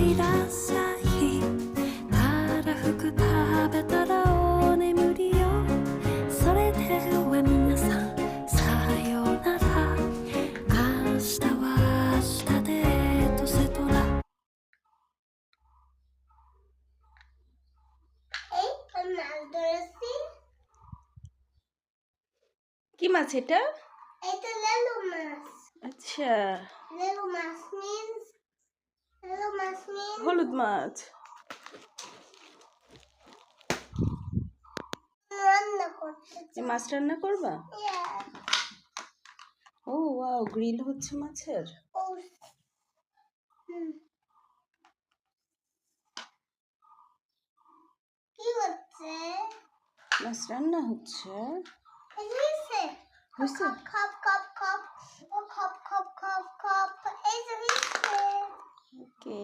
いらっしゃいたらふく食べたらお眠りよそれでは皆さんさようなら明日は明日でセトラকি মাছ এটা? এটা লেলো মাছ আচ্ছা, লেলো মাছ means হলুদ মাছ. রান্না করতে এই মাছ রান্না করবা? Yeah. ও ওয়াও, গ্রিল হচ্ছে মাছের. Oh. কি হচ্ছে? মাছ রান্না হচ্ছে. হয়েছে হয়েছে? খপ খপ খপ খপ খপ খপ খপ খপ এই যে হয়েছে ওকে.